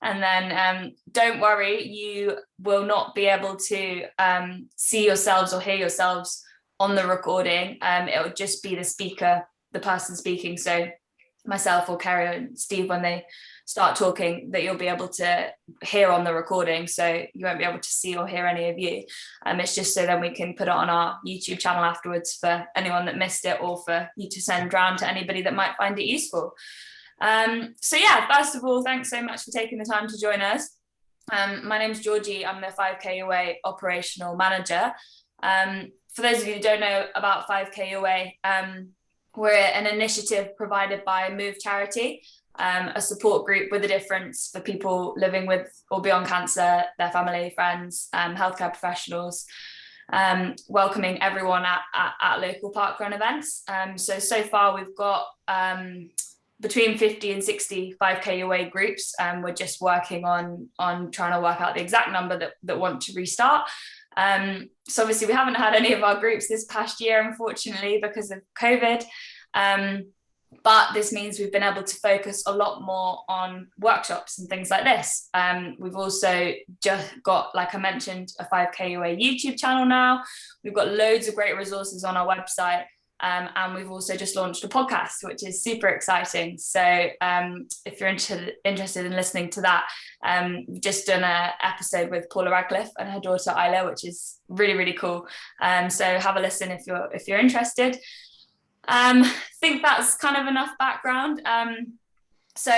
And then don't worry, you will not be able to see yourselves or hear yourselves on the recording. It'll just be the speaker, the person speaking. So myself or Kerry and Steve, when they start talking, that you'll be able to hear on the recording. So you won't be able to see or hear any of you. It's just so then we can put it on our YouTube channel afterwards for anyone that missed it, or for you to send round to anybody that might find it useful. So yeah, first of all, thanks so much for taking the time to join us. My name's Georgie. I'm the 5K Away operational manager. For those of you who don't know about 5K Away, we're an initiative provided by Move Charity, a support group with a difference for people living with or beyond cancer, their family, friends, healthcare professionals, welcoming everyone at local parkrun events. So far we've got between 50 and 60 5K Away groups. We're just working on trying to work out the exact number that want to restart. So obviously we haven't had any of our groups this past year, unfortunately, because of COVID. But this means we've been able to focus a lot more on workshops and things like this. We've also just got, like I mentioned, a 5K Away YouTube channel now. We've got loads of great resources on our website. And we've also just launched a podcast, which is super exciting. So if you're interested in listening to that, we've just done an episode with Paula Radcliffe and her daughter Isla, which is really, really cool. So have a listen if you're interested. I think that's kind of enough background. So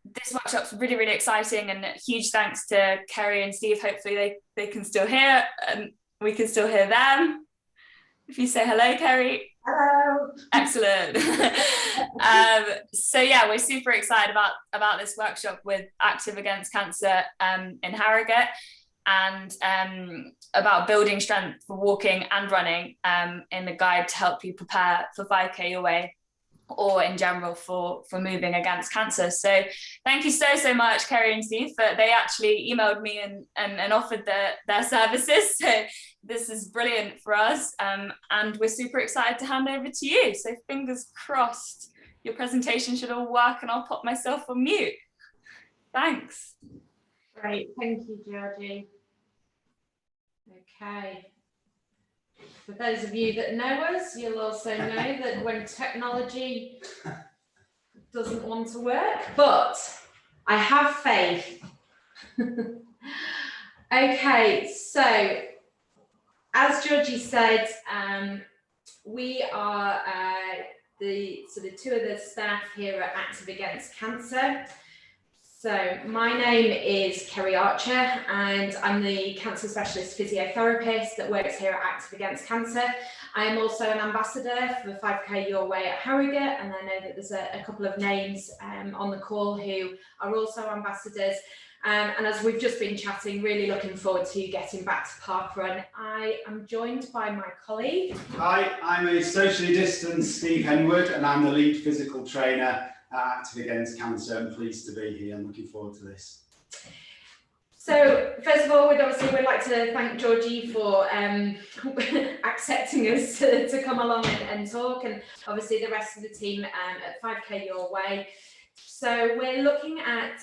this workshop's really, really exciting, and huge thanks to Kerry and Steve. Hopefully they can still hear and we can still hear them. If you say hello, Kerry. Hello. Excellent. So yeah, we're super excited about this workshop with Active Against Cancer in Harrogate, and about building strength for walking and running, in the guide to help you prepare for 5K Away, or in general for moving against cancer. So thank you so much, Kerry and Steve. They actually emailed me and offered their services. So this is brilliant for us, and we're super excited to hand over to you. So fingers crossed your presentation should all work, and I'll pop myself on mute. Thanks. Great, thank you, Georgie. Okay. For those of you that know us, you'll also know that when technology doesn't want to work, but I have faith. Okay, so as Georgie said, we are the two of the staff here at Active Against Cancer. So my name is Kerry Archer, and I'm the cancer specialist physiotherapist that works here at Active Against Cancer. I am also an ambassador for 5K Your Way at Harrogate, and I know that there's a couple of names on the call who are also ambassadors. And as we've just been chatting, really looking forward to getting back to parkrun. I am joined by my colleague. Hi, I'm a socially distanced Steve Henwood, and I'm the lead physical trainer at Active Against Cancer. I'm pleased to be here and looking forward to this. So first of all, we'd like to thank Georgie for accepting us to come along and talk, and obviously the rest of the team at 5K Your Way. So we're looking at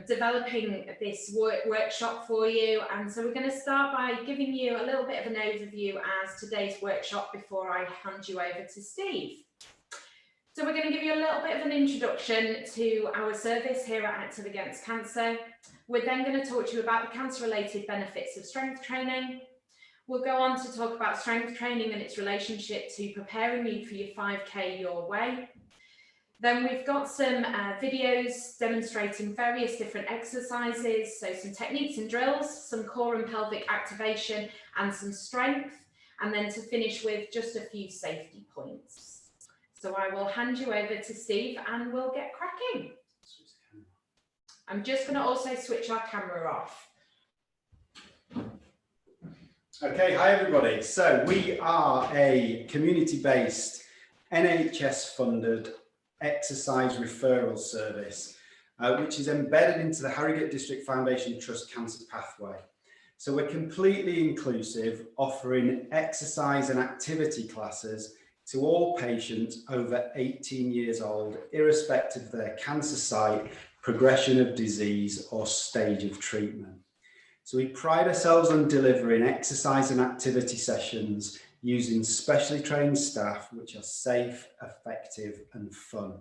developing this workshop for you, and so we're going to start by giving you a little bit of an overview as today's workshop before I hand you over to Steve. So we're going to give you a little bit of an introduction to our service here at Active Against Cancer. We're then going to talk to you about the cancer-related benefits of strength training. We'll go on to talk about strength training and its relationship to preparing you for your 5K Your Way. Then we've got some videos demonstrating various different exercises, so some techniques and drills, some core and pelvic activation, and some strength, and then to finish with just a few safety points. So I will hand you over to Steve and we'll get cracking. I'm just going to also switch our camera off. Okay, hi everybody. So we are a community-based, NHS-funded exercise referral service, which is embedded into the Harrogate District Foundation Trust Cancer Pathway. So we're completely inclusive, offering exercise and activity classes to all patients over 18 years old, irrespective of their cancer site, progression of disease, or stage of treatment. So we pride ourselves on delivering exercise and activity sessions using specially trained staff which are safe, effective and fun.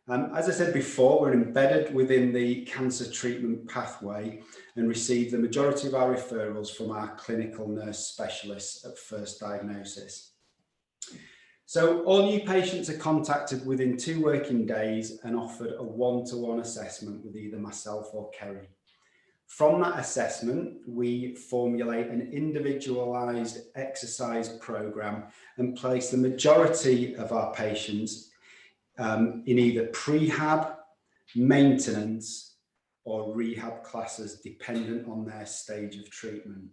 As I said before, we're embedded within the cancer treatment pathway and receive the majority of our referrals from our clinical nurse specialists at first diagnosis. So all new patients are contacted within 2 working days and offered a one-to-one assessment with either myself or Kerry. From that assessment, we formulate an individualised exercise programme and place the majority of our patients in either prehab, maintenance or rehab classes dependent on their stage of treatment.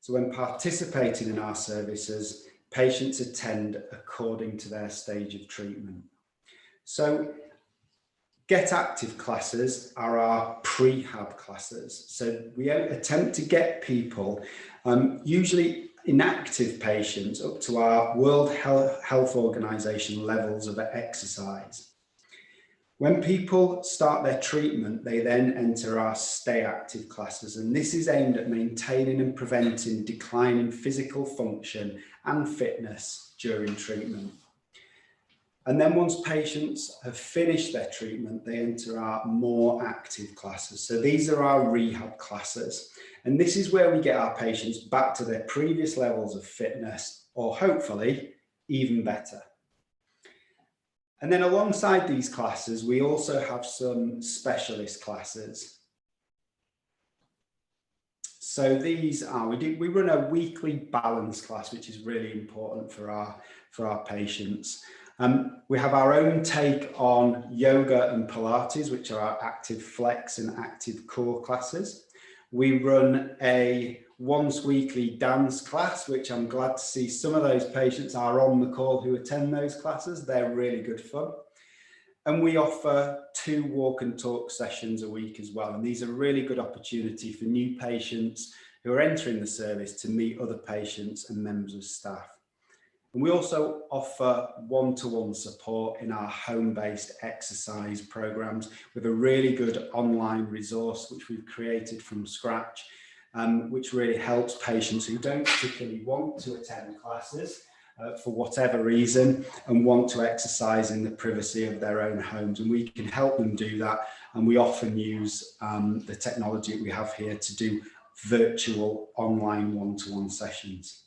So when participating in our services, patients attend according to their stage of treatment. So Get Active classes are our prehab classes. So we attempt to get people, usually inactive patients, up to our World Health Organization levels of exercise. When people start their treatment, they then enter our Stay Active classes, and this is aimed at maintaining and preventing decline in physical function and fitness during treatment. And then once patients have finished their treatment, they enter our More Active classes. So these are our rehab classes. And this is where we get our patients back to their previous levels of fitness, or hopefully even better. And then alongside these classes, we also have some specialist classes. So these are, we run a weekly balance class, which is really important for our patients. We have our own take on yoga and Pilates, which are our active flex and active core classes. We run a once weekly dance class, which I'm glad to see some of those patients are on the call who attend those classes. They're really good fun. And we offer 2 walk and talk sessions a week as well. And these are a really good opportunity for new patients who are entering the service to meet other patients and members of staff. And we also offer one-to-one support in our home-based exercise programs with a really good online resource which we've created from scratch, which really helps patients who don't particularly want to attend classes for whatever reason and want to exercise in the privacy of their own homes. And we can help them do that. And we often use the technology we have here to do virtual online one-to-one sessions.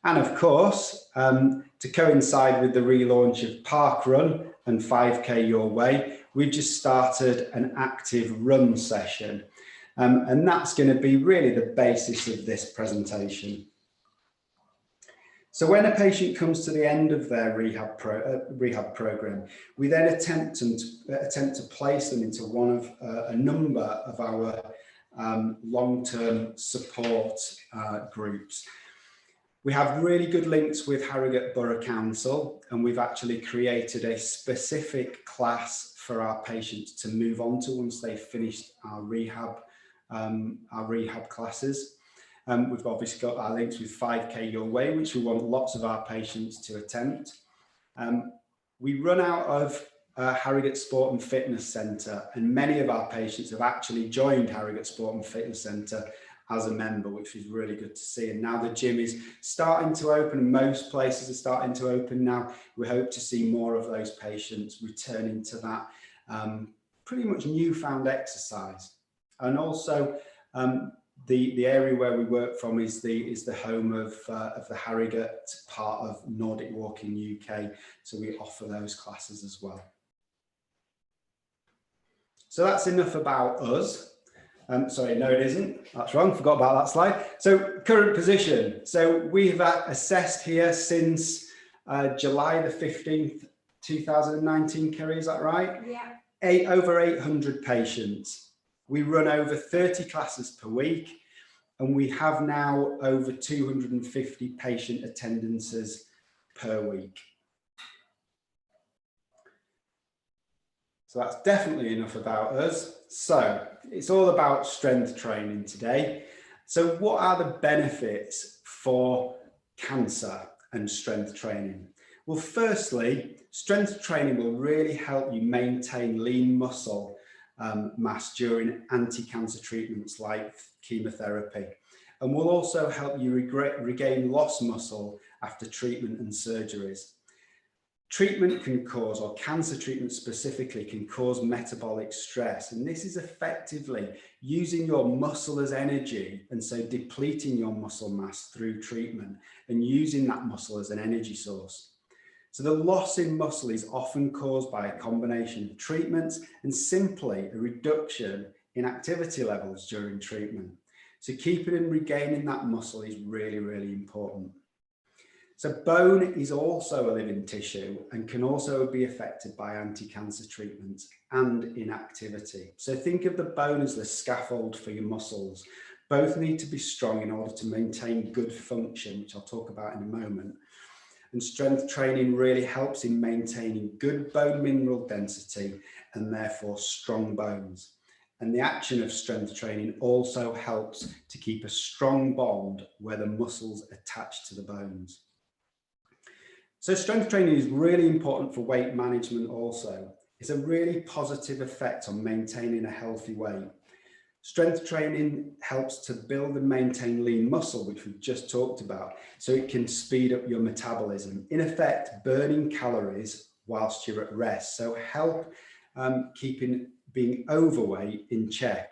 And of course, to coincide with the relaunch of Park Run and 5K Your Way, we've just started an active run session. And that's going to be really the basis of this presentation. So when a patient comes to the end of their rehab program, we then attempt to place them into one of a number of our long-term support groups. We have really good links with Harrogate Borough Council, and we've actually created a specific class for our patients to move on to once they've finished our rehab classes. We've obviously got our links with 5K Your Way, which we want lots of our patients to attempt. We run out of Harrogate Sport and Fitness Centre, and many of our patients have actually joined Harrogate Sport and Fitness Centre as a member, which is really good to see. And now the gym is starting to open, most places are starting to open now. We hope to see more of those patients returning to that pretty much newfound exercise. And also the area where we work from is the home of the Harrogate part of Nordic Walking UK. So we offer those classes as well. So that's enough about us. Sorry, no, it isn't. That's wrong. Forgot about that slide. So current position. So we've assessed here since July the 15th, 2019, Kerry, is that right? Yeah. Over 800 patients. We run over 30 classes per week, and we have now over 250 patient attendances per week. So that's definitely enough about us. So it's all about strength training today. So what are the benefits for cancer and strength training? Well, firstly, strength training will really help you maintain lean muscle mass during anti-cancer treatments like chemotherapy, and will also help you regain lost muscle after treatment and surgeries. Treatment can cause, or cancer treatment specifically, can cause metabolic stress, and this is effectively using your muscle as energy, and so depleting your muscle mass through treatment and using that muscle as an energy source. So the loss in muscle is often caused by a combination of treatments and simply a reduction in activity levels during treatment. So keeping and regaining that muscle is really, really important. So bone is also a living tissue and can also be affected by anti-cancer treatments and inactivity. So think of the bone as the scaffold for your muscles. Both need to be strong in order to maintain good function, which I'll talk about in a moment. And strength training really helps in maintaining good bone mineral density and therefore strong bones. And the action of strength training also helps to keep a strong bond where the muscles attach to the bones. So strength training is really important for weight management also. It's a really positive effect on maintaining a healthy weight. Strength training helps to build and maintain lean muscle, which we've just talked about, so it can speed up your metabolism. In effect, burning calories whilst you're at rest. So help keeping being overweight in check.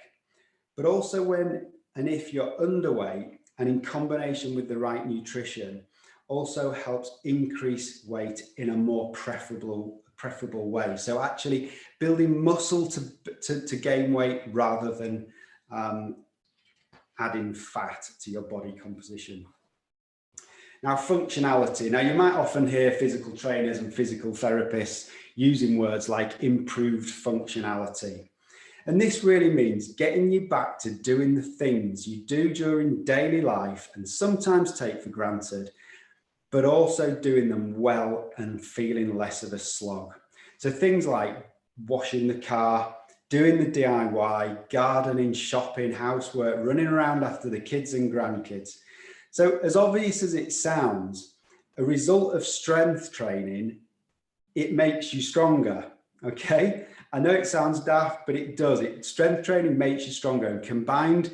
But also when and if you're underweight, and in combination with the right nutrition, also helps increase weight in a more preferable way. So actually building muscle to gain weight rather than adding fat to your body composition. Now, functionality. Now, you might often hear physical trainers and physical therapists using words like improved functionality. And this really means getting you back to doing the things you do during daily life and sometimes take for granted, but also doing them well and feeling less of a slog. So things like washing the car, doing the DIY, gardening, shopping, housework, running around after the kids and grandkids. So as obvious as it sounds, a result of strength training, it makes you stronger, okay? I know it sounds daft, but it does. Strength training makes you stronger, and combined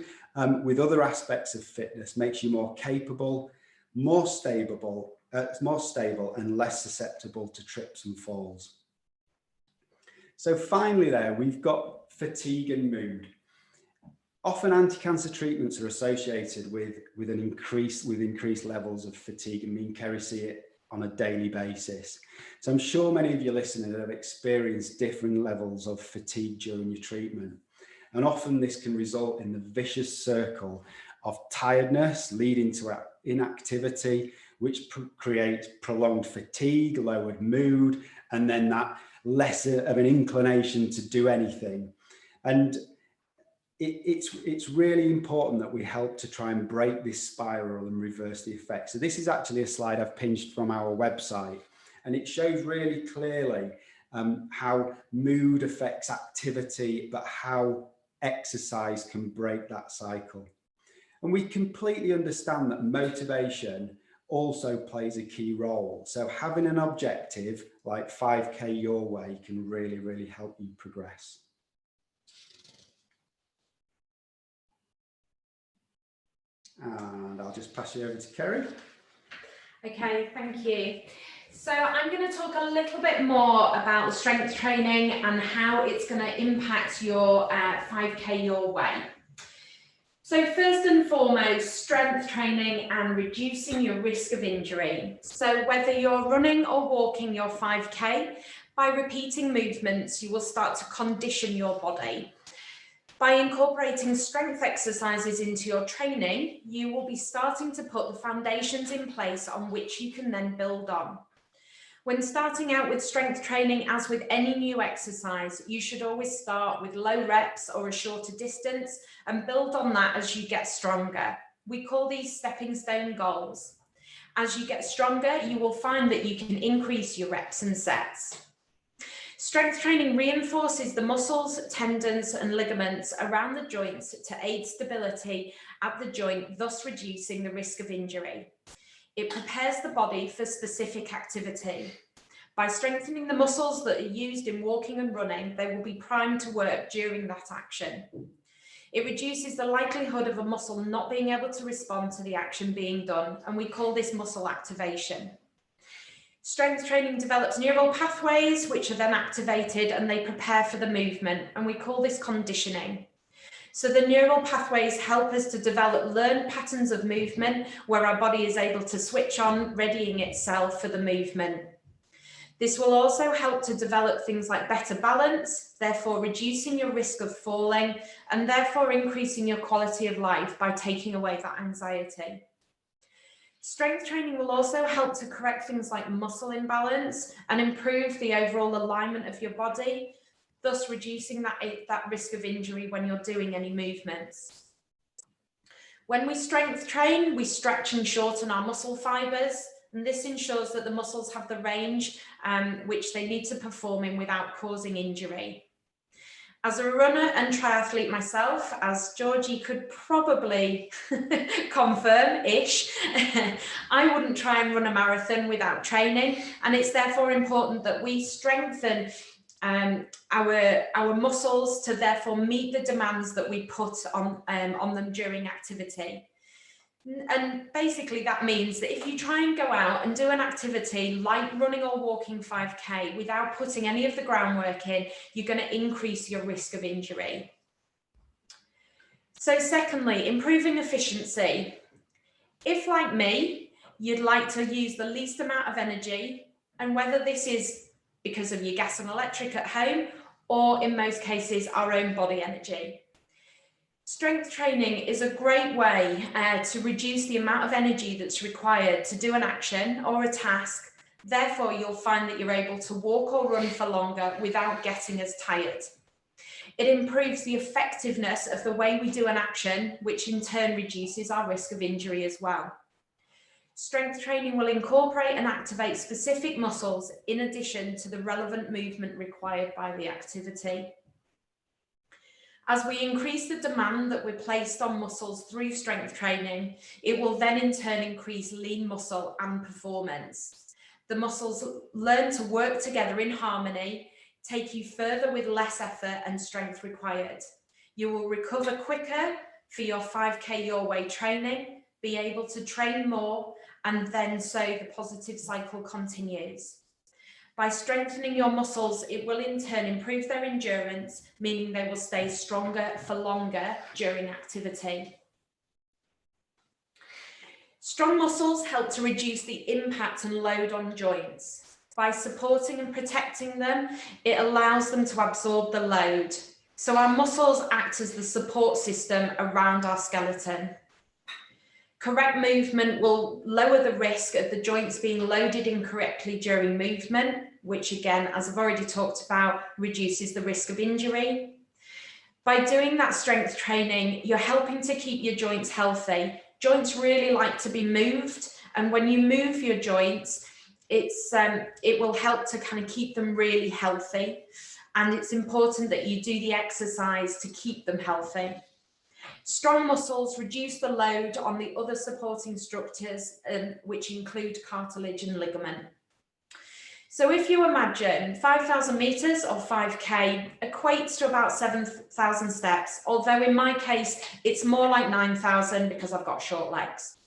with other aspects of fitness makes you more capable, more stable and less susceptible to trips and falls. So finally there, we've got fatigue and mood. Often anti-cancer treatments are associated with increased levels of fatigue, and me and Kerry see it on a daily basis. So I'm sure many of you listeners have experienced different levels of fatigue during your treatment. And often this can result in the vicious circle of tiredness leading to inactivity, which creates prolonged fatigue, lowered mood, and then that lesser of an inclination to do anything. And it's really important that we help to try and break this spiral and reverse the effect. So this is actually a slide I've pinched from our website, and it shows really clearly how mood affects activity, but how exercise can break that cycle. And we completely understand that motivation also plays a key role. So having an objective like 5K your way can really, really help you progress. And I'll just pass you over to Kerry. Okay, thank you. So I'm going to talk a little bit more about strength training and how it's going to impact your 5K your way. So first and foremost, strength training and reducing your risk of injury. So whether you're running or walking your 5K, by repeating movements, you will start to condition your body. By incorporating strength exercises into your training, you will be starting to put the foundations in place on which you can then build on. When starting out with strength training, as with any new exercise, you should always start with low reps or a shorter distance and build on that as you get stronger. We call these stepping stone goals. As you get stronger, you will find that you can increase your reps and sets. Strength training reinforces the muscles, tendons, and ligaments around the joints to aid stability at the joint, thus reducing the risk of injury. It prepares the body for specific activity. By strengthening the muscles that are used in walking and running, they will be primed to work during that action. It reduces the likelihood of a muscle not being able to respond to the action being done, and we call this muscle activation. Strength training develops neural pathways, which are then activated and they prepare for the movement, and we call this conditioning. So the neural pathways help us to develop learned patterns of movement where our body is able to switch on, readying itself for the movement. This will also help to develop things like better balance, therefore reducing your risk of falling and therefore increasing your quality of life by taking away that anxiety. Strength training will also help to correct things like muscle imbalance and improve the overall alignment of your body, thus reducing that risk of injury when you're doing any movements. When we strength train, we stretch and shorten our muscle fibers, and this ensures that the muscles have the range which they need to perform in without causing injury. As a runner and triathlete myself, as Georgie could probably confirm-ish, I wouldn't try and run a marathon without training, and it's therefore important that we strengthen our muscles to therefore meet the demands that we put on them during activity. And basically that means that if you try and go out and do an activity like running or walking 5K without putting any of the groundwork in, you're going to increase your risk of injury. So secondly, improving efficiency. If, like me, you'd like to use the least amount of energy, and whether this is because of your gas and electric at home, or in most cases, our own body energy. Strength training is a great way to reduce the amount of energy that's required to do an action or a task. Therefore, you'll find that you're able to walk or run for longer without getting as tired. It improves the effectiveness of the way we do an action, which in turn reduces our risk of injury as well. Strength training will incorporate and activate specific muscles in addition to the relevant movement required by the activity. As we increase the demand that we're placed on muscles through strength training, it will then in turn increase lean muscle and performance. The muscles learn to work together in harmony, take you further with less effort and strength required. You will recover quicker for your 5K your way training, be able to train more, and then so the positive cycle continues. By strengthening your muscles, it will in turn improve their endurance, meaning they will stay stronger for longer during activity. Strong muscles help to reduce the impact and load on joints. By supporting and protecting them, it allows them to absorb the load. So our muscles act as the support system around our skeleton. Correct movement will lower the risk of the joints being loaded incorrectly during movement, which again, as I've already talked about, reduces the risk of injury. By doing that strength training, you're helping to keep your joints healthy. Joints really like to be moved, and when you move your joints, it will help to kind of keep them really healthy, and it's important that you do the exercise to keep them healthy. Strong muscles reduce the load on the other supporting structures, which include cartilage and ligament. So if you imagine 5,000 meters or 5K equates to about 7,000 steps, although in my case, it's more like 9,000 because I've got short legs.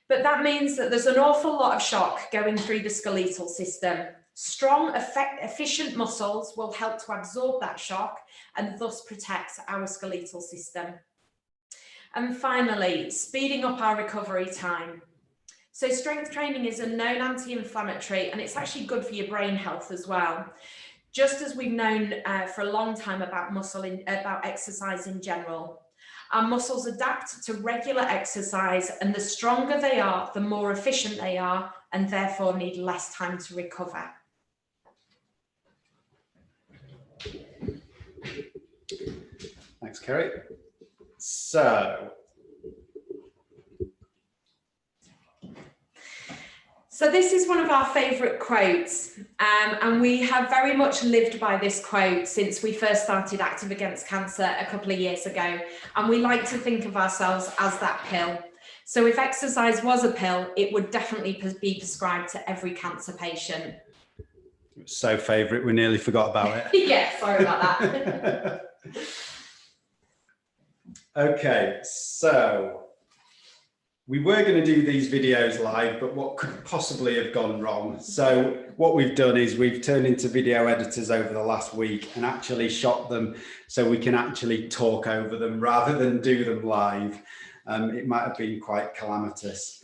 But that means that there's an awful lot of shock going through the skeletal system. Strong, efficient muscles will help to absorb that shock and thus protect our skeletal system. And finally, speeding up our recovery time. So strength training is a known anti-inflammatory, and it's actually good for your brain health as well. Just as we've known for a long time about exercise in general. Our muscles adapt to regular exercise, and the stronger they are, the more efficient they are, and therefore need less time to recover. Thanks, Kerry. So this is one of our favourite quotes, and we have very much lived by this quote since we first started Active Against Cancer a couple of years ago, and we like to think of ourselves as that pill. So if exercise was a pill, it would definitely be prescribed to every cancer patient. So favourite, we nearly forgot about it. Yeah, sorry about that. Okay, so we were going to do these videos live, but what could possibly have gone wrong? So what we've done is we've turned into video editors over the last week and actually shot them so we can actually talk over them rather than do them live. It might have been quite calamitous.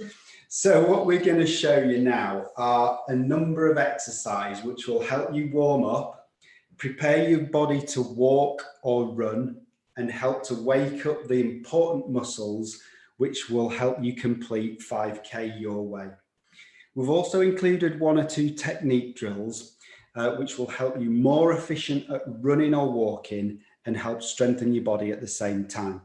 So what we're going to show you now are a number of exercises which will help you warm up, prepare your body to walk or run, and help to wake up the important muscles which will help you complete 5K your way. We've also included 1 or 2 technique drills which will help you more efficient at running or walking and help strengthen your body at the same time.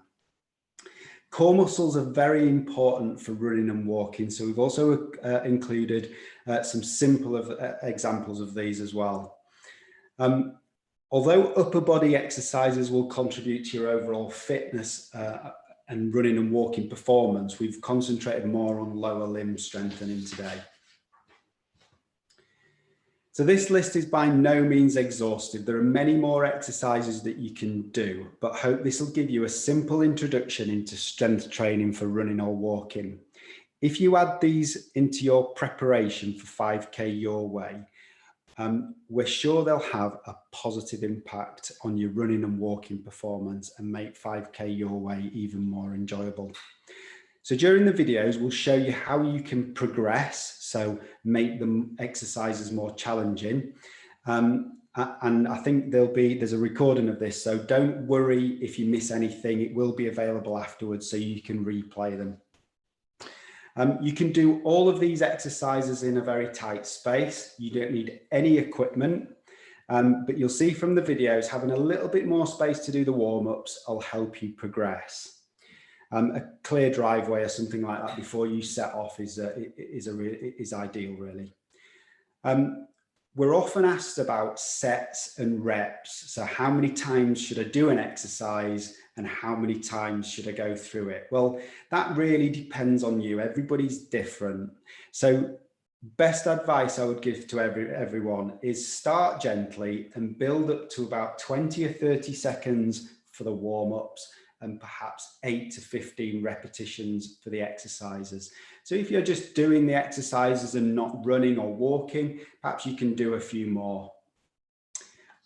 Core muscles are very important for running and walking, so we've also included some simple examples of these as well. Although upper body exercises will contribute to your overall fitness and running and walking performance, we've concentrated more on lower limb strengthening today. So this list is by no means exhaustive. There are many more exercises that you can do, but I hope this will give you a simple introduction into strength training for running or walking. If you add these into your preparation for 5K your way, we're sure they'll have a positive impact on your running and walking performance and make 5K your way even more enjoyable. So during the videos, we'll show you how you can progress, so make the exercises more challenging. And I think there's a recording of this, so don't worry if you miss anything. It will be available afterwards so you can replay them. You can do all of these exercises in a very tight space. You don't need any equipment, but you'll see from the videos, having a little bit more space to do the warm-ups will help you progress. A clear driveway or something like that before you set off is ideal, really. We're often asked about sets and reps. So how many times should I do an exercise and how many times should I go through it? Well, that really depends on you. Everybody's different. So best advice I would give to everyone is start gently and build up to about 20 or 30 seconds for the warm-ups and perhaps 8 to 15 repetitions for the exercises. So if you're just doing the exercises and not running or walking, perhaps you can do a few more.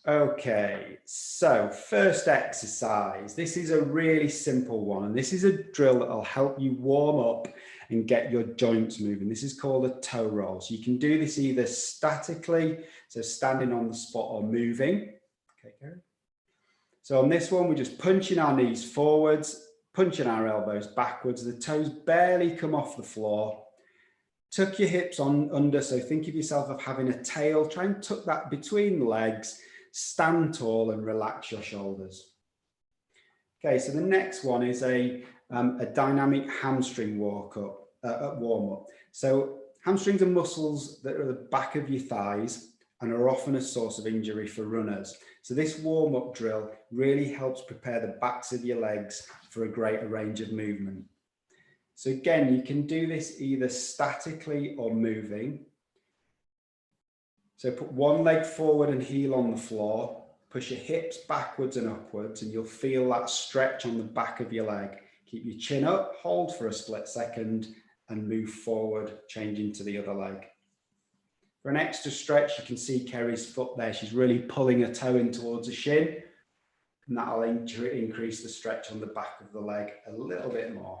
Okay, so first exercise. This is a really simple one, and this is a drill that will help you warm up and get your joints moving. This is called a toe roll. So you can do this either statically, so standing on the spot, or moving. Okay, Gary. So on this one, we're just punching our knees forwards, punching our elbows backwards. The toes barely come off the floor. Tuck your hips on under. So think of yourself of having a tail. Try and tuck that between the legs. Stand tall and relax your shoulders. Okay, so the next one is a dynamic hamstring warm-up. So hamstrings are muscles that are at the back of your thighs and are often a source of injury for runners. So this warm-up drill really helps prepare the backs of your legs for a greater range of movement. So again, you can do this either statically or moving. So put one leg forward and heel on the floor, push your hips backwards and upwards, and you'll feel that stretch on the back of your leg. Keep your chin up, hold for a split second, and move forward, changing to the other leg. For an extra stretch, you can see Kerry's foot there. She's really pulling her toe in towards the shin, and that'll increase the stretch on the back of the leg a little bit more.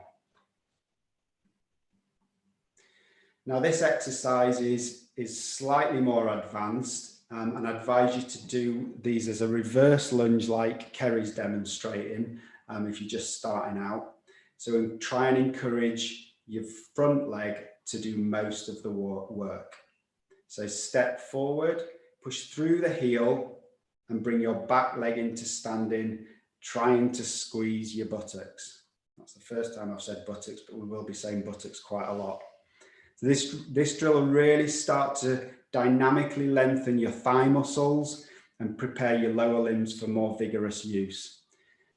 Now this exercise is slightly more advanced, and I advise you to do these as a reverse lunge like Kerry's demonstrating if you're just starting out. So try and encourage your front leg to do most of the work. So step forward, push through the heel and bring your back leg into standing, trying to squeeze your buttocks. That's the first time I've said buttocks, but we will be saying buttocks quite a lot. So this drill will really start to dynamically lengthen your thigh muscles and prepare your lower limbs for more vigorous use.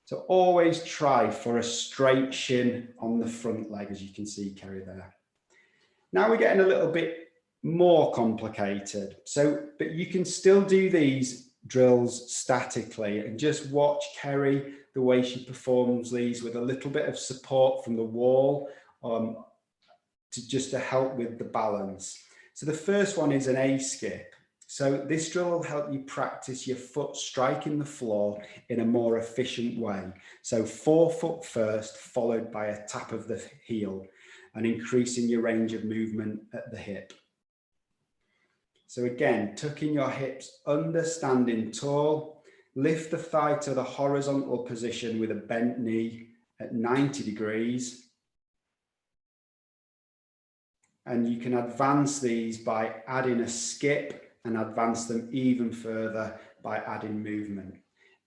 So always try for a straight shin on the front leg, as you can see, Kerry there. Now we're getting a little bit more complicated. So, but you can still do these drills statically and just watch Kerry, the way she performs these with a little bit of support from the wall to help with the balance. So the first one is an A skip. So this drill will help you practice your foot striking the floor in a more efficient way. So forefoot first, followed by a tap of the heel, and increasing your range of movement at the hip. So again, tucking your hips under, standing tall, lift the thigh to the horizontal position with a bent knee at 90 degrees. And you can advance these by adding a skip and advance them even further by adding movement.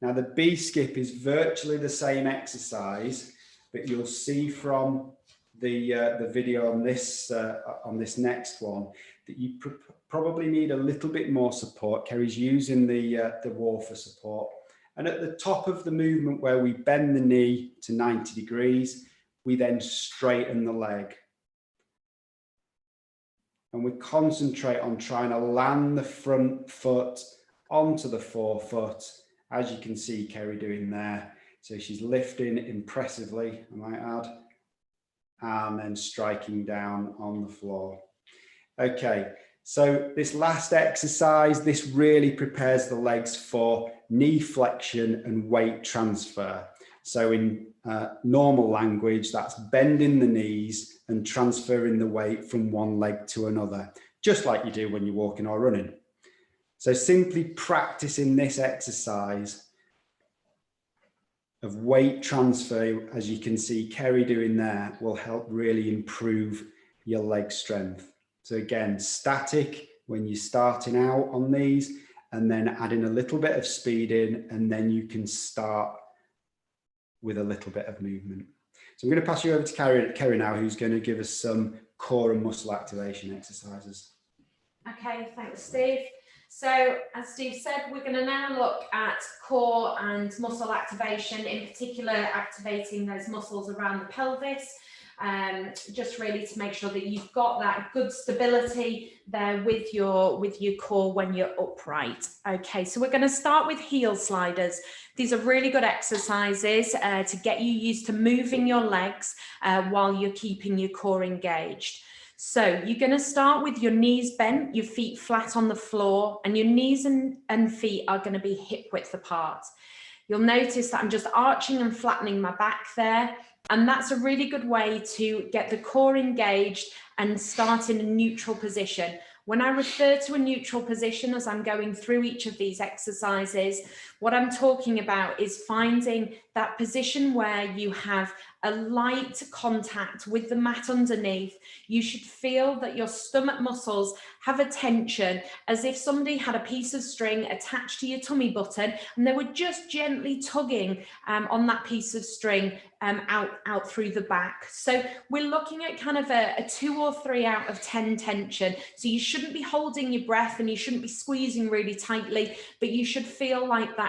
Now the B skip is virtually the same exercise, but you'll see from the video on this next one that you probably need a little bit more support. Kerry's using the wall for support. And at the top of the movement where we bend the knee to 90 degrees, we then straighten the leg. And we concentrate on trying to land the front foot onto the forefoot, as you can see Kerry doing there. So she's lifting impressively, I might add, and then striking down on the floor. Okay, so this last exercise, this really prepares the legs for knee flexion and weight transfer. So in normal language, that's bending the knees and transferring the weight from one leg to another, just like you do when you're walking or running. So simply practicing this exercise of weight transfer, as you can see Kerry doing there, will help really improve your leg strength. So again, static when you're starting out on these, and then adding a little bit of speed in, and then you can start with a little bit of movement. So I'm going to pass you over to Kerry now, who's going to give us some core and muscle activation exercises. Okay, thanks, Steve. So as Steve said, we're going to now look at core and muscle activation, in particular activating those muscles around the pelvis, just really to make sure that you've got that good stability there with your core when you're upright. Okay, so we're going to start with heel sliders. These are really good exercises to get you used to moving your legs while you're keeping your core engaged. So you're going to start with your knees bent, your feet flat on the floor, and your knees and feet are going to be hip width apart. You'll notice that I'm just arching and flattening my back there. And that's a really good way to get the core engaged and start in a neutral position. When I refer to a neutral position as I'm going through each of these exercises, what I'm talking about is finding that position where you have a light contact with the mat underneath. You should feel that your stomach muscles have a tension, as if somebody had a piece of string attached to your tummy button and they were just gently tugging on that piece of string out through the back. So we're looking at kind of a 2 or 3 out of 10 tension. So you shouldn't be holding your breath and you shouldn't be squeezing really tightly, but you should feel like that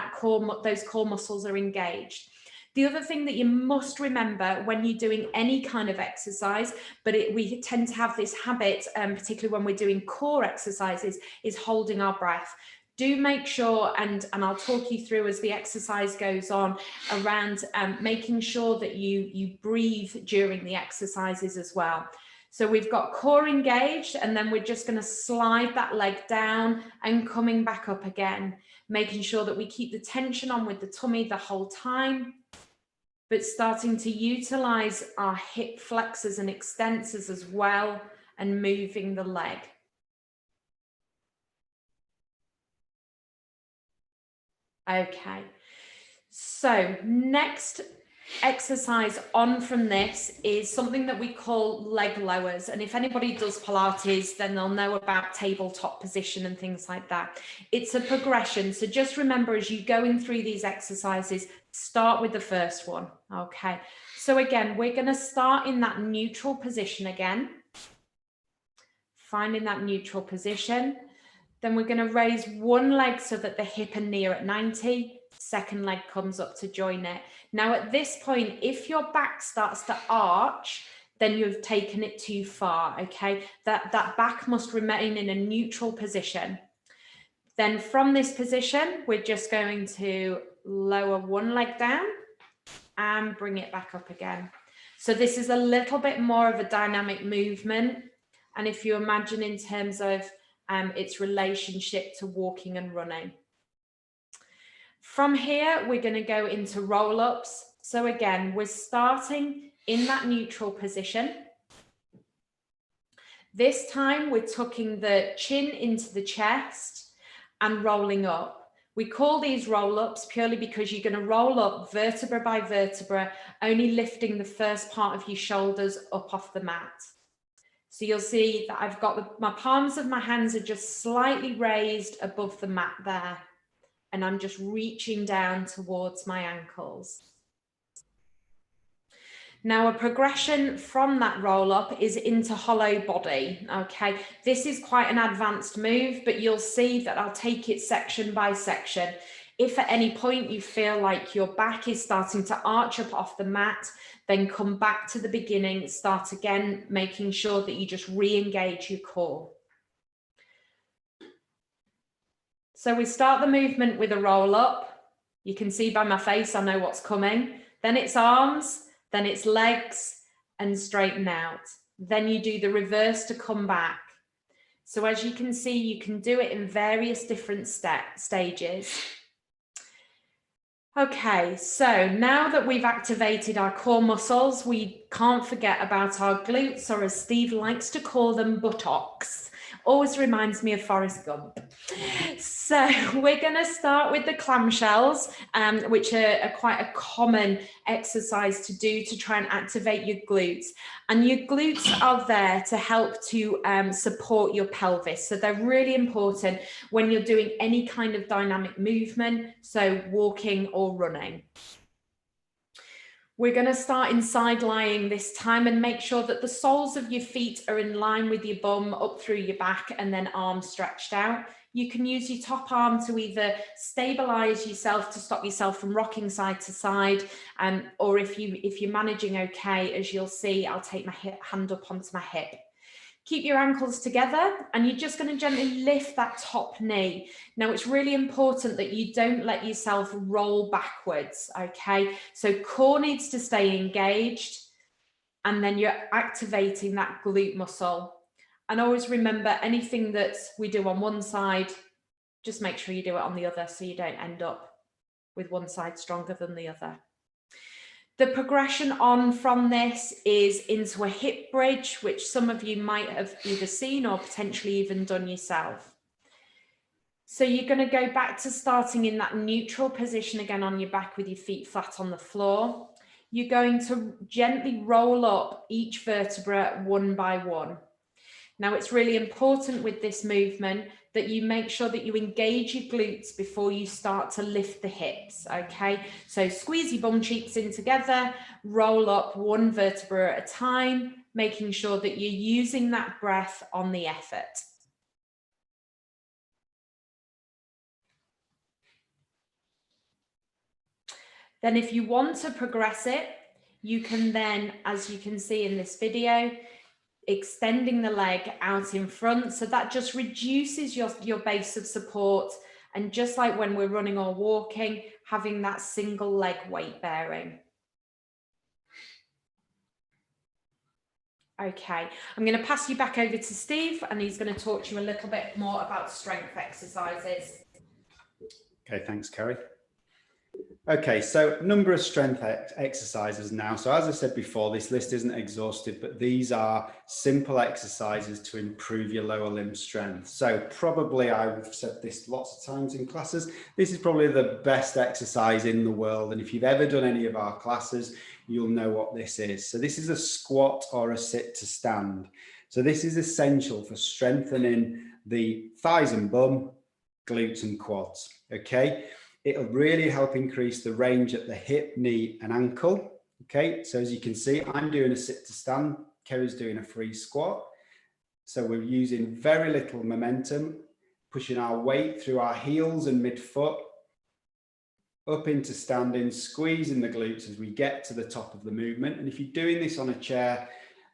those core muscles are engaged. The other thing that you must remember when you're doing any kind of exercise, but we tend to have this habit, particularly when we're doing core exercises, is holding our breath. Do make sure, and I'll talk you through as the exercise goes on, around making sure that you breathe during the exercises as well. So we've got core engaged, and then we're just going to slide that leg down and coming back up again, making sure that we keep the tension on with the tummy the whole time, but starting to utilize our hip flexors and extensors as well, and moving the leg. Okay, so next exercise on from this is something that we call leg lowers. And if anybody does Pilates, then they'll know about tabletop position and things like that. It's a progression. So just remember, as you're going through these exercises, start with the first one. Okay, so again, we're going to start in that neutral position again, finding that neutral position. Then we're going to raise one leg so that the hip and knee are at 90. Second leg comes up to join it. Now at this point, if your back starts to arch, then you've taken it too far, okay? That back must remain in a neutral position. Then from this position, we're just going to lower one leg down and bring it back up again. So this is a little bit more of a dynamic movement. And if you imagine in terms of its relationship to walking and running. From here, we're going to go into roll-ups. So again, we're starting in that neutral position. This time we're tucking the chin into the chest and rolling up. We call these roll-ups purely because you're going to roll up vertebra by vertebra, only lifting the first part of your shoulders up off the mat. So you'll see that I've got my palms of my hands are just slightly raised above the mat there. And I'm just reaching down towards my ankles. Now a progression from that roll up is into hollow body, okay? This is quite an advanced move, but you'll see that I'll take it section by section. If at any point you feel like your back is starting to arch up off the mat, then come back to the beginning, start again, making sure that you just re-engage your core. So we start the movement with a roll up. You can see by my face, I know what's coming. Then it's arms, then it's legs and straighten out. Then you do the reverse to come back. So as you can see, you can do it in various different stages. Okay, so now that we've activated our core muscles, we can't forget about our glutes, or as Steve likes to call them, buttocks. Always reminds me of Forrest Gump. So we're going to start with the clamshells, which are quite a common exercise to do to try and activate your glutes. And your glutes are there to help to support your pelvis. So they're really important when you're doing any kind of dynamic movement, so walking or running. We're going to start in side lying this time and make sure that the soles of your feet are in line with your bum up through your back and then arms stretched out. You can use your top arm to either stabilize yourself to stop yourself from rocking side to side, or if you're managing okay, as you'll see, I'll take my hand up onto my hip. Keep your ankles together and you're just going to gently lift that top knee. Now it's really important that you don't let yourself roll backwards, okay? So core needs to stay engaged and then you're activating that glute muscle. And always remember, anything that we do on one side, just make sure you do it on the other so you don't end up with one side stronger than the other. The progression on from this is into a hip bridge, which some of you might have either seen or potentially even done yourself. So you're going to go back to starting in that neutral position again on your back with your feet flat on the floor. You're going to gently roll up each vertebra one by one. Now it's really important with this movement that you make sure that you engage your glutes before you start to lift the hips, okay? So squeeze your bum cheeks in together, roll up one vertebra at a time, making sure that you're using that breath on the effort. Then if you want to progress it, you can then, as you can see in this video, extending the leg out in front. So that just reduces your base of support. And just like when we're running or walking, having that single leg weight bearing. Okay, I'm going to pass you back over to Steve and he's going to talk to you a little bit more about strength exercises. Okay, thanks, Kerry. Okay, so number of strength exercises now. So as I said before, this list isn't exhaustive, but these are simple exercises to improve your lower limb strength. So probably, I've said this lots of times in classes, this is probably the best exercise in the world. And if you've ever done any of our classes, you'll know what this is. So this is a squat or a sit to stand. So this is essential for strengthening the thighs and bum, glutes and quads, okay? It'll really help increase the range at the hip, knee and ankle. Okay, so as you can see, I'm doing a sit to stand, Kerry's doing a free squat. So we're using very little momentum, pushing our weight through our heels and midfoot, up into standing, squeezing the glutes as we get to the top of the movement. And if you're doing this on a chair,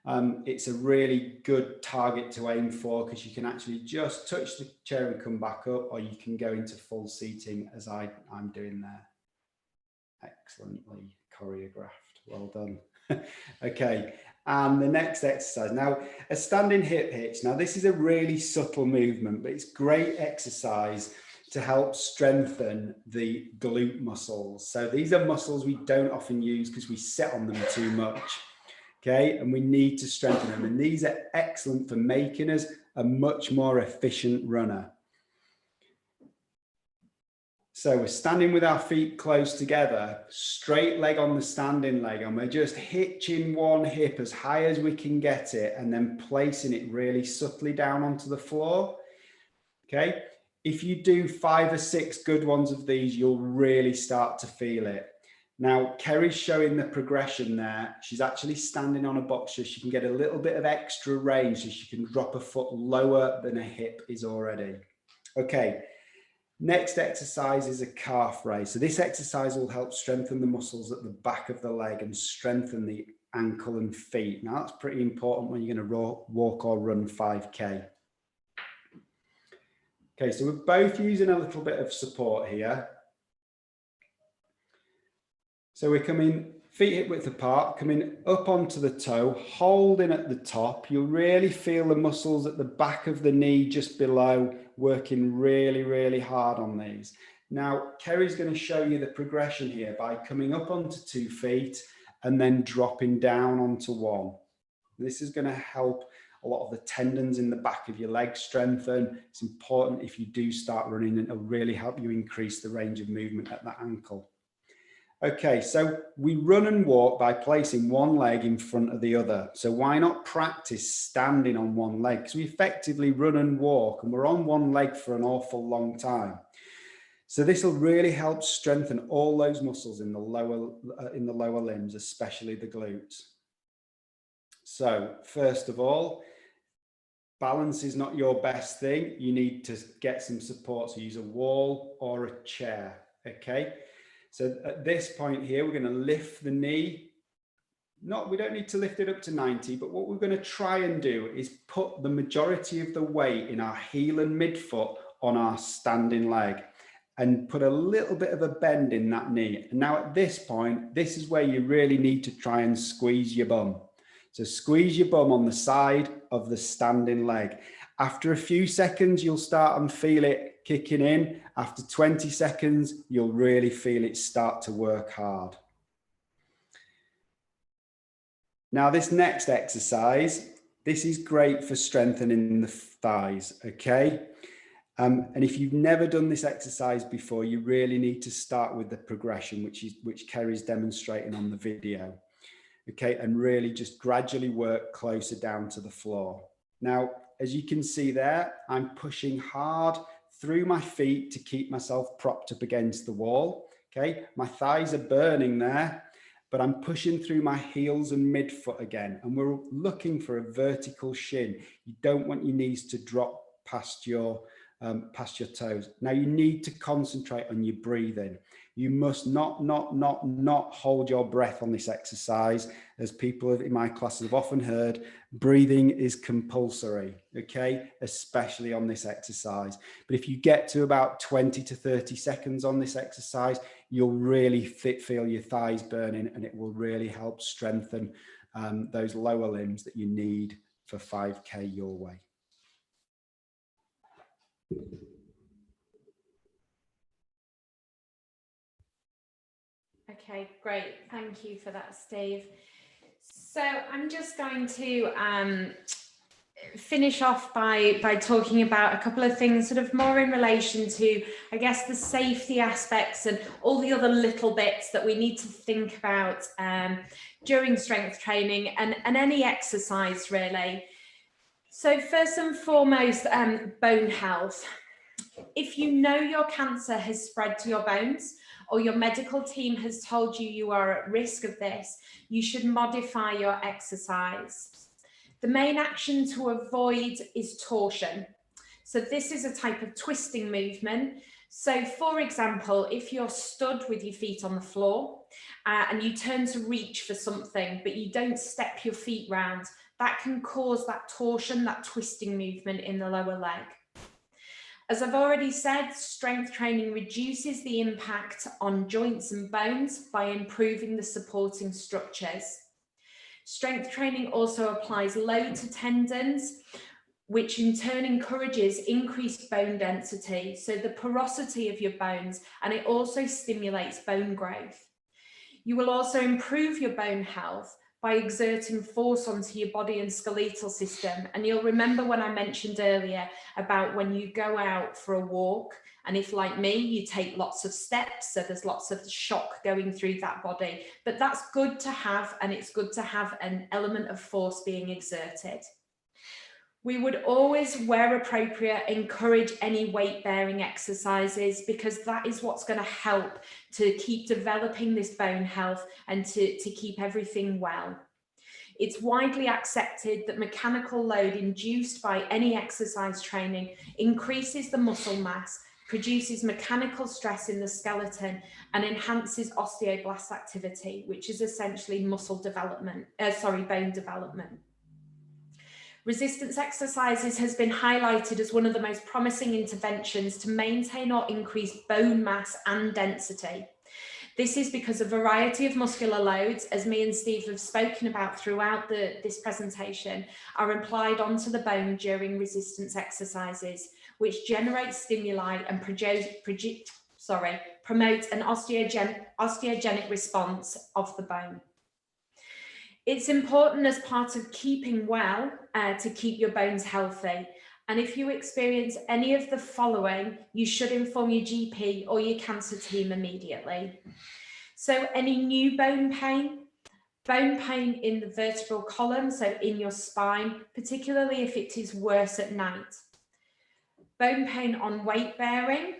It's a really good target to aim for because you can actually just touch the chair and come back up, or you can go into full seating as I'm doing there. Excellently choreographed, well done. Okay, and the next exercise. Now, a standing hip hitch. Now, this is a really subtle movement, but it's great exercise to help strengthen the glute muscles. So these are muscles we don't often use because we sit on them too much. Okay, and we need to strengthen them. And these are excellent for making us a much more efficient runner. So we're standing with our feet close together, straight leg on the standing leg, and we're just hitching one hip as high as we can get it and then placing it really subtly down onto the floor. Okay, if you do 5 or 6 good ones of these, you'll really start to feel it. Now, Kerry's showing the progression there. She's actually standing on a box so she can get a little bit of extra range so she can drop a foot lower than her hip is already. Okay. Next exercise is a calf raise. So this exercise will help strengthen the muscles at the back of the leg and strengthen the ankle and feet. Now that's pretty important when you're going to walk or run 5K. Okay, so we're both using a little bit of support here. So we're coming feet hip width apart, coming up onto the toe, holding at the top. You'll really feel the muscles at the back of the knee just below, working really, really hard on these. Now, Kerry's going to show you the progression here by coming up onto 2 feet and then dropping down onto 1. This is going to help a lot of the tendons in the back of your leg strengthen. It's important if you do start running, and it'll really help you increase the range of movement at that ankle. Okay, so we run and walk by placing one leg in front of the other. So why not practice standing on one leg? Because we effectively run and walk and we're on one leg for an awful long time. So this will really help strengthen all those muscles in the lower limbs, especially the glutes. So first of all, balance is not your best thing. You need to get some support. So use a wall or a chair, okay? So at this point here, we're going to lift the knee. We don't need to lift it up to 90, but what we're going to try and do is put the majority of the weight in our heel and midfoot on our standing leg and put a little bit of a bend in that knee. And now at this point, this is where you really need to try and squeeze your bum. So squeeze your bum on the side of the standing leg. After a few seconds, you'll start and feel it kicking in. After 20 seconds, you'll really feel it start to work hard. Now, this next exercise, this is great for strengthening the thighs, okay? And if you've never done this exercise before, you really need to start with the progression, which Kerry's demonstrating on the video, okay? And really just gradually work closer down to the floor. Now, as you can see there, I'm pushing hard through my feet to keep myself propped up against the wall, okay? My thighs are burning there, but I'm pushing through my heels and midfoot again, and we're looking for a vertical shin. You don't want your knees to drop past your toes. Now you need to concentrate on your breathing. You must not hold your breath on this exercise. As people in my classes have often heard, breathing is compulsory, okay? Especially on this exercise. But if you get to about 20 to 30 seconds on this exercise, you'll really feel your thighs burning, and it will really help strengthen those lower limbs that you need for 5K your way. Okay, great. Thank you for that, Steve. So I'm just going to finish off by talking about a couple of things sort of more in relation to, I guess, the safety aspects and all the other little bits that we need to think about during strength training and any exercise, really. So first and foremost, bone health. If you know your cancer has spread to your bones, or your medical team has told you you are at risk of this, you should modify your exercise. The main action to avoid is torsion. So this is a type of twisting movement. So for example, if you're stood with your feet on the floor and you turn to reach for something, but you don't step your feet round, that can cause that torsion, that twisting movement in the lower leg. As I've already said, strength training reduces the impact on joints and bones by improving the supporting structures. Strength training also applies load to tendons, which in turn encourages increased bone density, so the porosity of your bones, and it also stimulates bone growth. You will also improve your bone health by exerting force onto your body and skeletal system. And you'll remember when I mentioned earlier about when you go out for a walk, and if like me, you take lots of steps, so there's lots of shock going through that body, but that's good to have, and it's good to have an element of force being exerted. We would always, where appropriate, encourage any weight-bearing exercises, because that is what's going to help to keep developing this bone health and to keep everything well. It's widely accepted that mechanical load induced by any exercise training increases the muscle mass, produces mechanical stress in the skeleton, and enhances osteoblast activity, which is essentially muscle development, bone development. Resistance exercises has been highlighted as one of the most promising interventions to maintain or increase bone mass and density. This is because a variety of muscular loads, as me and Steve have spoken about throughout this presentation, are applied onto the bone during resistance exercises, which generate stimuli and promote an osteogenic response of the bone. It's important as part of keeping well to keep your bones healthy. And if you experience any of the following, you should inform your GP or your cancer team immediately. So any new bone pain in the vertebral column, so in your spine, particularly if it is worse at night. Bone pain on weight bearing,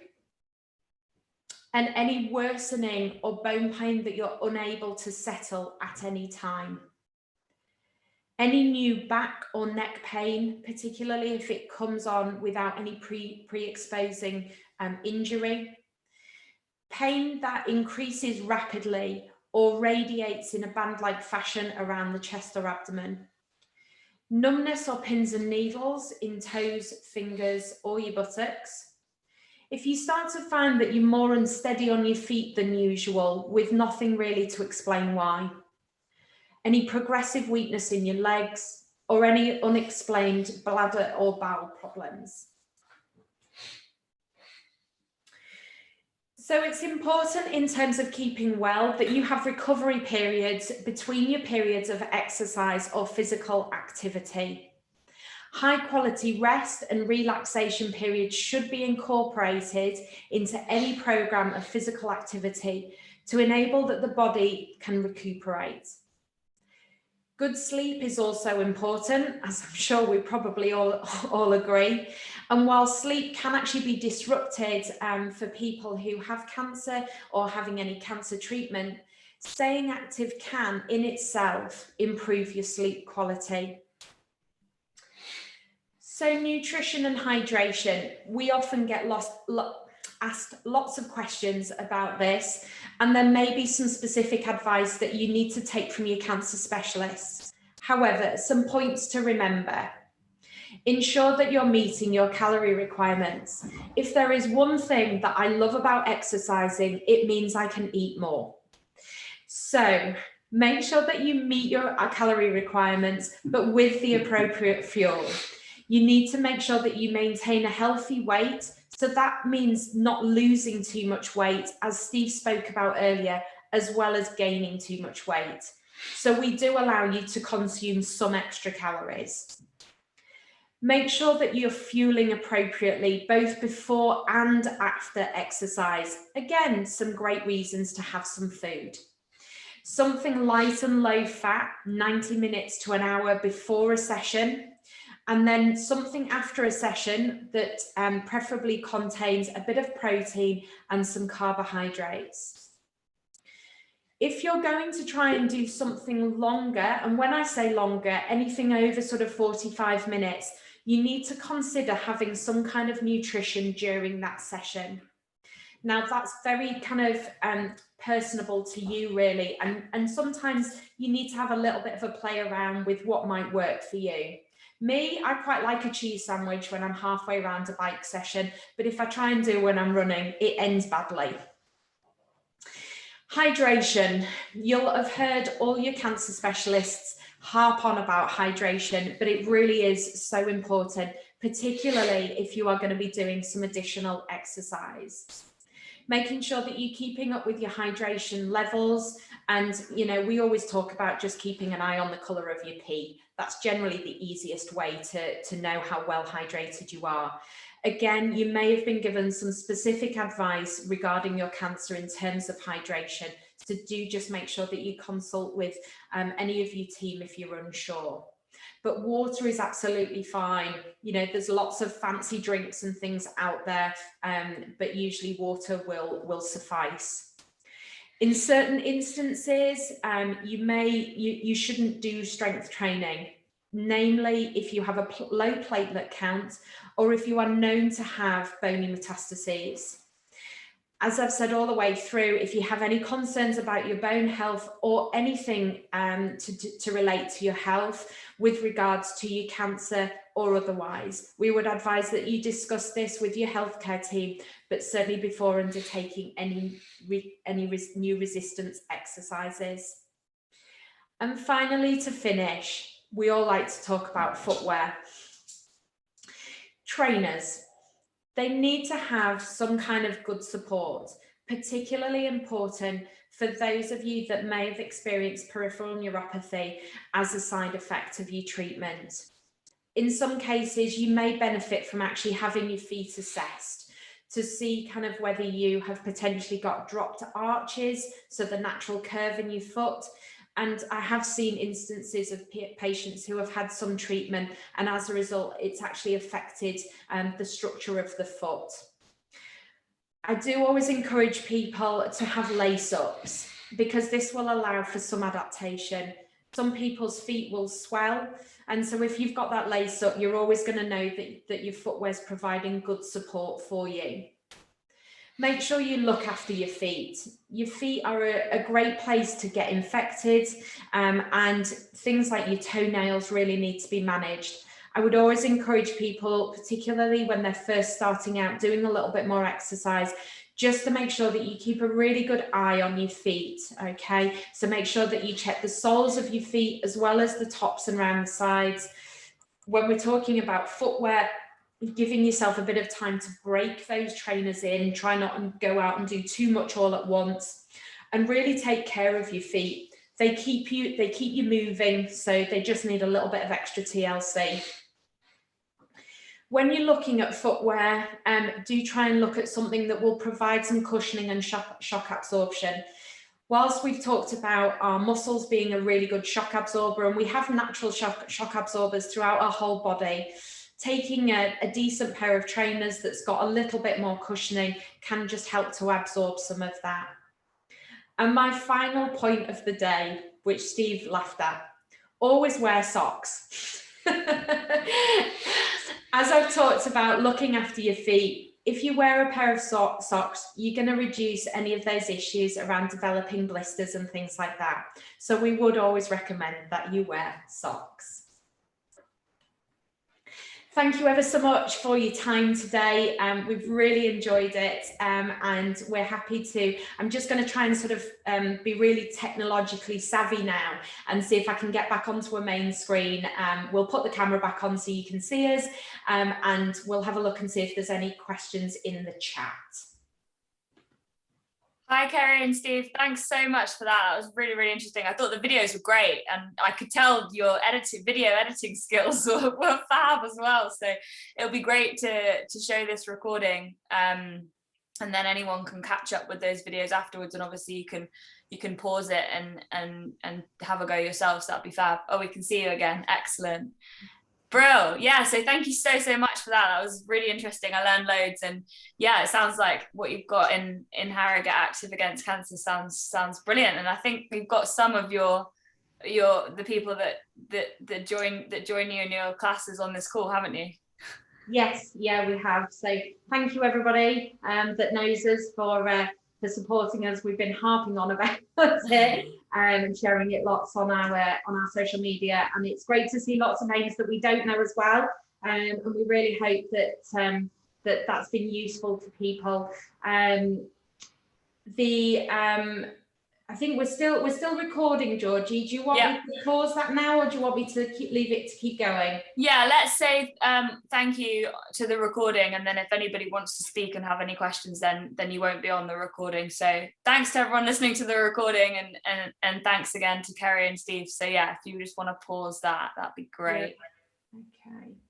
and any worsening or bone pain that you're unable to settle at any time. Any new back or neck pain, particularly if it comes on without any pre-exposing injury. Pain that increases rapidly or radiates in a band-like fashion around the chest or abdomen. Numbness or pins and needles in toes, fingers, or your buttocks. If you start to find that you're more unsteady on your feet than usual, with nothing really to explain why. Any progressive weakness in your legs, or any unexplained bladder or bowel problems. So it's important in terms of keeping well that you have recovery periods between your periods of exercise or physical activity. High quality rest and relaxation periods should be incorporated into any program of physical activity to enable that the body can recuperate. Good sleep is also important, as I'm sure we probably all agree. And while sleep can actually be disrupted for people who have cancer or having any cancer treatment, staying active can in itself improve your sleep quality. So nutrition and hydration, we often get asked lots of questions about this, and there may be some specific advice that you need to take from your cancer specialists. However, some points to remember. Ensure that you're meeting your calorie requirements. If there is one thing that I love about exercising, it means I can eat more. So make sure that you meet your calorie requirements, but with the appropriate fuel. You need to make sure that you maintain a healthy weight. So that means not losing too much weight, as Steve spoke about earlier, as well as gaining too much weight. So we do allow you to consume some extra calories. Make sure that you're fueling appropriately, both before and after exercise. Again, some great reasons to have some food. Something light and low fat, 90 minutes to an hour before a session. And then something after a session that preferably contains a bit of protein and some carbohydrates. If you're going to try and do something longer, and when I say longer, anything over sort of 45 minutes, you need to consider having some kind of nutrition during that session. Now that's very kind of personable to you really, and sometimes you need to have a little bit of a play around with what might work for you. Me, I quite like a cheese sandwich when I'm halfway around a bike session, but if I try and do when I'm running, it ends badly. Hydration. You'll have heard all your cancer specialists harp on about hydration, but it really is so important, particularly if you are going to be doing some additional exercise. Making sure that you're keeping up with your hydration levels. And, you know, we always talk about just keeping an eye on the colour of your pee. That's generally the easiest way to know how well hydrated you are. Again, you may have been given some specific advice regarding your cancer in terms of hydration. So do just make sure that you consult with any of your team if you're unsure. But water is absolutely fine. You know, there's lots of fancy drinks and things out there, but usually water will suffice. In certain instances, you shouldn't do strength training, namely if you have a low platelet count or if you are known to have bony metastases. As I've said all the way through, if you have any concerns about your bone health or anything to relate to your health with regards to your cancer or otherwise, we would advise that you discuss this with your healthcare team, but certainly before undertaking any new resistance exercises. And finally, to finish, we all like to talk about footwear. Trainers. They need to have some kind of good support, particularly important for those of you that may have experienced peripheral neuropathy as a side effect of your treatment. In some cases, you may benefit from actually having your feet assessed to see kind of whether you have potentially got dropped arches, so the natural curve in your foot. And I have seen instances of patients who have had some treatment, and as a result, it's actually affected the structure of the foot. I do always encourage people to have lace-ups because this will allow for some adaptation. Some people's feet will swell, and so if you've got that lace-up, you're always going to know that your footwear is providing good support for you. Make sure you look after your feet. Your feet are a great place to get infected, and things like your toenails really need to be managed. I would always encourage people, particularly when they're first starting out, doing a little bit more exercise, just to make sure that you keep a really good eye on your feet, okay? So make sure that you check the soles of your feet as well as the tops and around the sides. When we're talking about footwear, giving yourself a bit of time to break those trainers in, try not to go out and do too much all at once, and really take care of your feet. They keep you moving, so they just need a little bit of extra TLC. When you're looking at footwear, do try and look at something that will provide some cushioning and shock absorption. Whilst we've talked about our muscles being a really good shock absorber, and we have natural shock absorbers throughout our whole body, taking a decent pair of trainers that's got a little bit more cushioning can just help to absorb some of that. And my final point of the day, which Steve laughed at, always wear socks. As I've talked about looking after your feet, if you wear a pair of socks, you're going to reduce any of those issues around developing blisters and things like that. So we would always recommend that you wear socks. Thank you ever so much for your time today. We've really enjoyed it, and we're happy to. I'm just going to try and sort of be really technologically savvy now and see if I can get back onto a main screen. We'll put the camera back on so you can see us, and we'll have a look and see if there's any questions in the chat. Hi, Kerry and Steve. Thanks so much for that. That was really, really interesting. I thought the videos were great, and I could tell your video editing skills were fab as well. So it'll be great to show this recording, and then anyone can catch up with those videos afterwards. And obviously you can pause it and have a go yourself. So that'd be fab. Oh, we can see you again. Excellent. Brill. Yeah, so thank you so much for that. That was really interesting. I learned loads, and yeah, it sounds like what you've got in Harrogate Active Against Cancer sounds brilliant. And I think we've got some of the people that join you in your classes on this call, haven't you? Yes, yeah, we have. So thank you everybody that knows us for supporting us. We've been harping on about it and sharing it lots on our social media, and it's great to see lots of names that we don't know as well. And we really hope that that's been useful to people. I think we're still recording, Georgie. Do you want me to pause that now, or do you want me to leave it to keep going? Yeah, let's say thank you to the recording, and then if anybody wants to speak and have any questions, then you won't be on the recording. So thanks to everyone listening to the recording, and thanks again to Kerry and Steve. So yeah, if you just want to pause that, that'd be great. Okay.